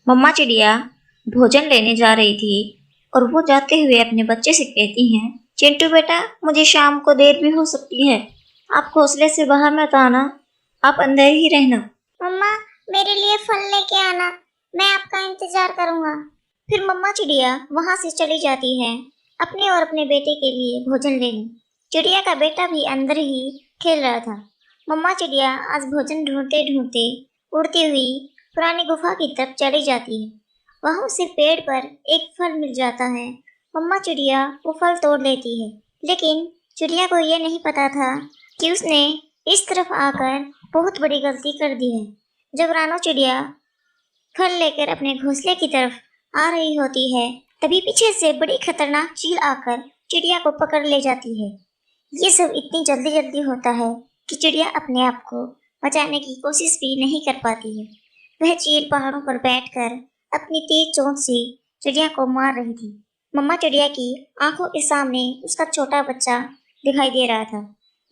मम्मा चिड़िया भोजन लेने जा रही थी और वो जाते हुए अपने बच्चे से कहती हैं, चिंटू बेटा, मुझे शाम को देर भी हो सकती है, आप घोंसले से बाहर मत आना, आप अंदर ही रहना। मम्मा, मेरे लिए फल लेके आना, मैं आपका इंतजार करूंगा। फिर मम्मा चिड़िया वहां से चली जाती है अपने और अपने बेटे के लिए भोजन लेने। चिड़िया का बेटा भी अंदर ही खेल रहा था। मम्मा चिड़िया आज भोजन ढूंढते ढूंढते उड़ती हुई पुरानी गुफा की तरफ चली जाती है। वहां उसे पेड़ पर एक फल मिल जाता है। मम्मा चिड़िया वो फल तोड़ लेती है, लेकिन चिड़िया को यह नहीं पता था कि उसने इस तरफ आकर बहुत बड़ी गलती कर दी है। जब रानो चिड़िया फल लेकर अपने घोंसले की तरफ आ रही होती है, तभी पीछे से बड़ी खतरनाक चील आकर चिड़िया को पकड़ ले जाती है। ये सब इतनी जल्दी जल्दी होता है कि चिड़िया अपने आप को बचाने की कोशिश भी नहीं कर पाती है। वह चील पहाड़ों पर बैठकर अपनी तेज चोंच से चिड़िया को मार रही थी। मम्मा चिड़िया की आंखों के सामने उसका छोटा बच्चा दिखाई दे रहा था,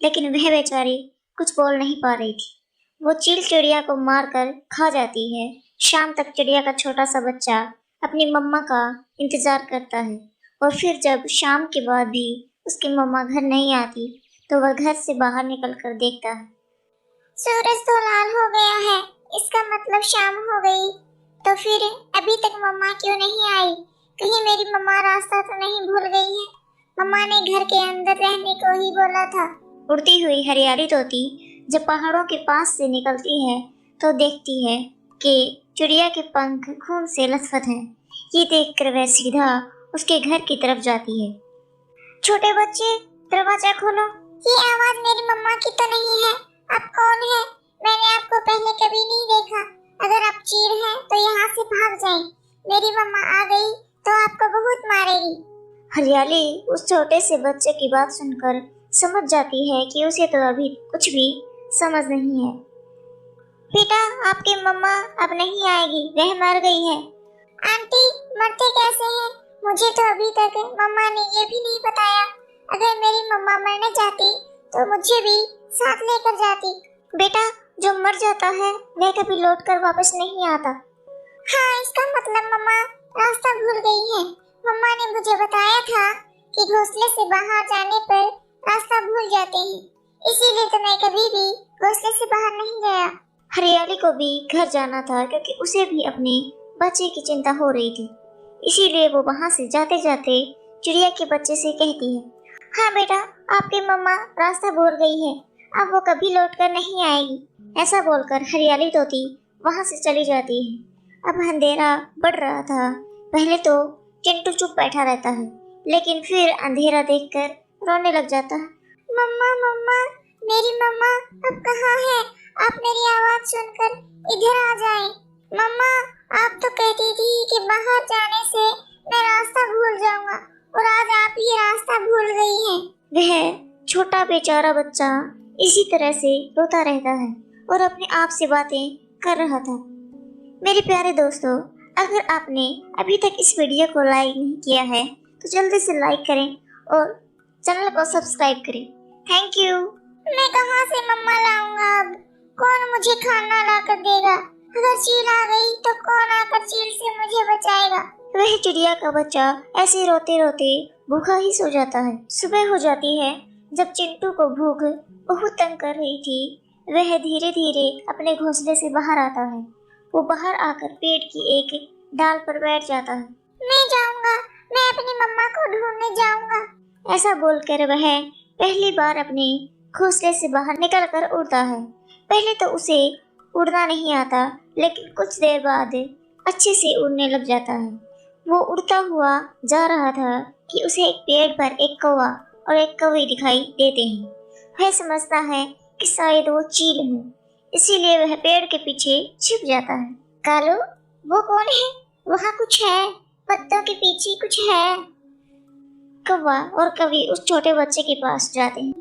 लेकिन वह बेचारी कुछ बोल नहीं पा रही थी। वो चील चिड़िया को मारकर खा जाती है। शाम तक चिड़िया का छोटा सा बच्चा अपनी मम्मा का इंतजार करता है, और फिर जब शाम के बाद भी उसकी मम्मा घर नहीं आती तो वह घर से बाहर निकल कर देखता है। सूरज तो लाल हो गया है, इसका मतलब शाम हो गई। तो फिर अभी तक मम्मा क्यों नहीं आई? कहीं मेरी मम्मा रास्ता तो नहीं भूल गई है? मम्मा ने घर के अंदर रहने को ही बोला था। उड़ती हुई हरियाली तोती जब पहाड़ों के पास से निकलती है तो देखती है कि चिड़िया के पंख खून से लथपथ हैं। ये देखकर वह सीधा उसके घर की तरफ जाती है। छोटे बच्चे, दरवाजा खोलो। ये आवाज मेरी मम्मा की तो नहीं है। आप कौन है? मैंने आपको पहले कभी नहीं देखा। अगर आप चील हैं तो यहाँ से भाग जाएं। मेरी मम्मा आ गई तो आपको बहुत मारेगी। हरियाली उस छोटे से बच्चे की बात सुनकर समझ जाती है कि उसे तो अभी कुछ भी समझ नहीं है। बेटा, आपकी मम्मा अब नहीं आएगी, वह मर गई है। आंटी, मरते कैसे हैं? मुझे तो अभी तक मम्मा ने ये भी नहीं बताया। अगर मेरी मम्मा मरने जाती तो मुझे भी साथ लेकर जाती। बेटा, जो मर जाता है वह कभी लौट कर वापस नहीं आता। हाँ, इसका मतलब मम्मा रास्ता भूल गई है। मम्मा ने मुझे बताया था कि घोंसले से बाहर जाने पर रास्ता भूल जाते हैं, इसीलिए तो मैं कभी भी घोंसले से बाहर नहीं गया। हरियाली को भी घर जाना था क्योंकि उसे भी अपने बच्चे की चिंता हो रही थी, इसीलिए वो वहां से जाते जाते चिड़िया के बच्चे से कहती है, हाँ बेटा, आपकी मम्मा रास्ता भूल गई है, अब वो कभी लौट कर नहीं आएगी। ऐसा बोलकर हरियाली तोती वहां से चली जाती है। अब अंधेरा बढ़ रहा था। पहले तो चिंटू चुप बैठा रहता है, लेकिन फिर अंधेरा देखकर रोने लग जाता है। मम्मा, मम्मा, मेरी मम्मा अब कहाँ है? आप मेरी आवाज सुनकर इधर आ जाएं। मम्मा, आप तो कहती थी कि बाहर जाने से मैं रास्ता भूल जाऊंगा, और आज आप ही रास्ता भूल गई हैं। वह छोटा बेचारा बच्चा इसी तरह से रोता रहता है और अपने आप से बातें कर रहा था। मेरे प्यारे दोस्तों, अगर आपने अभी तक इस वीडियो को लाइक नहीं किया है तो जल्दी से लाइक करें और चैनल को सब्सक्राइब करें। Thank you. मैं कहाँ से मम्मा लाऊंगा अब? कौन मुझे खाना ला कर देगा? अगर चील आ गई तो कौन आकर चील से मुझे बचाएगा? वह चिड़िया का बच्चा ऐसे रोते रोते भूखा ही सो जाता है। सुबह हो जाती है। जब चिंटू को भूख बहुत तंग कर रही थी, वह धीरे धीरे अपने घोंसले से बाहर आता है। वो बाहर आकर पेड़ की एक डाल पर बैठ जाता है। मैं जाऊंगा, मैं अपनी मम्मा को ढूंढने जाऊंगा। ऐसा बोलकर वह पहली बार अपने घोंसले से बाहर निकलकर उड़ता है। पहले तो उसे उड़ना नहीं आता, लेकिन कुछ देर बाद अच्छे से उड़ने लग जाता है। वो उड़ता हुआ जा रहा था कि उसे एक पेड़ पर एक कौवा और एक कौवी दिखाई देते हैं। वह समझता है कि शायद वो चील है, इसीलिए वह पेड़ के पीछे छिप जाता है। कालू, वो कौन है? वहाँ कुछ है, पत्तों के पीछे कुछ है। कौवा और कौवी उस छोटे बच्चे के पास जाते हैं।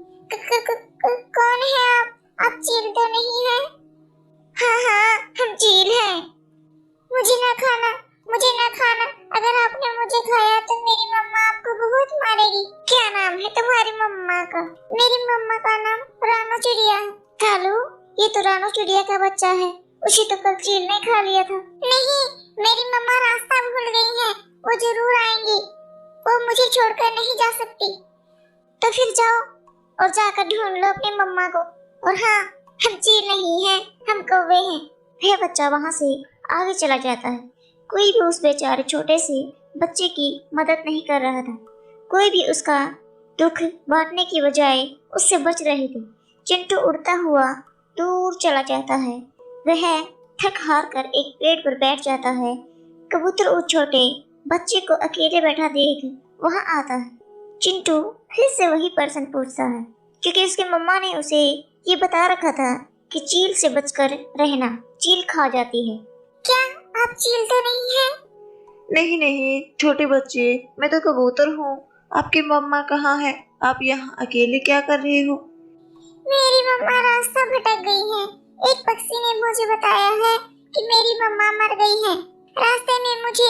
कौन है आप? आप चील तो नहीं है? हाँ हाँ, हम चील हैं। मुझे ना खाना, मुझे ना खाना। अगर आपने मुझे खाया तो मेरी मम्मा आपको बहुत मारेगी। क्या नाम है तुम्हारी मम्मा का? मेरी मम्मा का नाम रानो चिड़िया है। कालू, ये तो रानो चिड़िया का बच्चा है, उसे तो कल चील ने खा लिया था। नहीं, मेरी मम्मा रास्ता भूल गई है, वो जरूर आएंगी। वो मुझे छोड़कर नहीं जा सकती। तो फिर जाओ और जाकर ढूंढ लो अपनी मम्मा को। और हाँ, हम चील नहीं हैं, हम कौवे हैं। वह बच्चा वहां से आगे चला जाता है। कोई भी उस बेचारे छोटे से बच्चे की मदद नहीं कर रहा था। कोई भी उसका दुख बांटने की बजाय उससे बच रहे थे। चिंटू उड़ता हुआ दूर चला जाता है। वह थक हार कर एक पेड़ पर बैठ जाता है। कबूतर उस छोटे बच्चे को अकेले बैठा देख वहां आता है। चिंटू फिर से वही प्रश्न पूछता है, क्योंकि उसकी मम्मा ने उसे ये बता रखा था कि चील से बचकर रहना, चील खा जाती है। क्या आप चील तो नहीं हैं? नहीं नहीं छोटे बच्चे, मैं तो कबूतर हूँ। आपकी मम्मा कहाँ है? आप यहाँ अकेले क्या कर रहे हो? मेरी मम्मा रास्ता भटक गई है। एक पक्षी ने मुझे बताया है कि मेरी मम्मा मर गई है। रास्ते में मुझे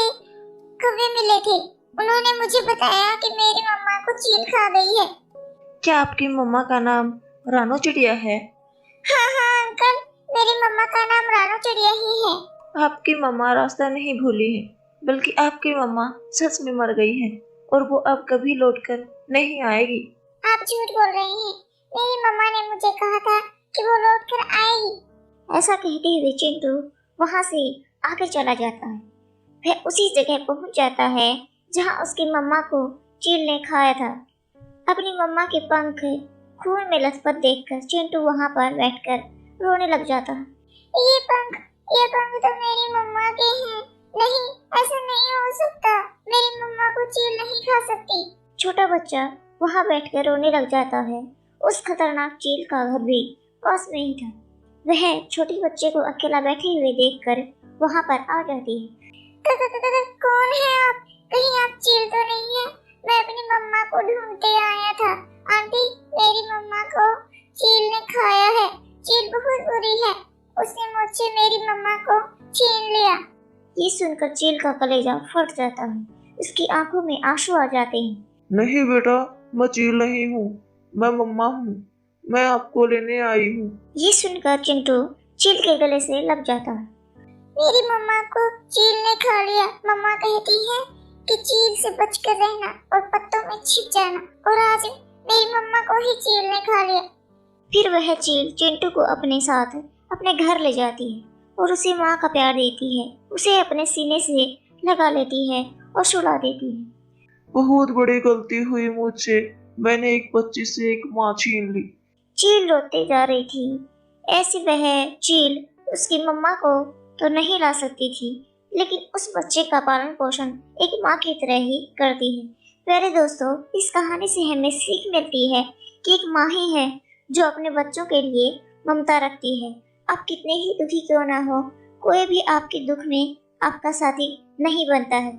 कौवे मिले थे। उन्होंने मुझे बताया कि मेरी मम्मा को चील खा गई है। क्या आपकी मम्मा का नाम रानो चिड़िया है? हाँ हाँ अंकल, मेरी मम्मा का नाम रानो चिड़िया ही है। आपकी मम्मा रास्ता नहीं भूली है, बल्कि आपकी मम्मा सच में मर गई है और वो अब कभी लौटकर नहीं आएगी। आप झूठ बोल रहे हैं। मेरी मम्मा ने मुझे कहा था कि वो लौट कर आएगी। ऐसा कहते हुए चिंटू वहां से आगे चला जाता है। वह उसी जगह पहुंच जाता है जहां उसकी मम्मा को चील ने खाया था। अपनी मम्मा के पंख खून में लथपथ देखकर चिंटू वहां पर बैठकर रोने लग जाता है। ये पंख तो मेरी मम्मा के हैं। नहीं, ऐसा नहीं हो सकता। मेरी मम्मा को चील नहीं खा सकती। छोटा बच्चा वहां बैठकर रोने लग जाता है। उस खतरनाक चील का घर भी पास में ही था। वह छोटे बच्चे को अकेला बैठे हुए देखकर वहां पर आ जाती है। कौन है आप? कहीं आप चील तो नहीं है? मैं अपनी मम्मा को ढूंढते आया था। आंटी, मेरी मम्मा को चील ने खाया है। चील बहुत बुरी है। उसने मुझसे मेरी मम्मा को छीन लिया। ये सुनकर चील का कलेजा फट जाता है। उसकी आंखों में आंसू आ जाते हैं। नहीं बेटा, मैं चील नहीं हूँ, मैं मम्मा हूँ। मैं आपको लेने आई हूँ। ये सुनकर चिंटू चील के गले से लग जाता है। मेरी मम्मा को चील ने खा लिया। मम्मा कहती है कि चील से बचकर रहना और पत्तों में छिप जाना, और आज मेरी मम्मा को ही चील ने खा लिया। फिर वह चील चिंटू को अपने साथ अपने घर ले जाती है और उसे माँ का प्यार देती है। उसे अपने सीने से लगा लेती है और सुला देती है। बहुत बड़ी गलती हुई मुझसे। मैंने एक बच्चे से एक माँ छीन ली। चील रोते जा रही थी। ऐसी वह चील उसकी मम्मा को तो नहीं ला सकती थी, लेकिन उस बच्चे का पालन पोषण एक माँ की तरह ही करती है। प्यारे दोस्तों, इस कहानी से हमें सीख मिलती है कि एक माँ ही है जो अपने बच्चों के लिए ममता रखती है। आप कितने ही दुखी क्यों ना हो, कोई भी आपके दुख में आपका साथी नहीं बनता है।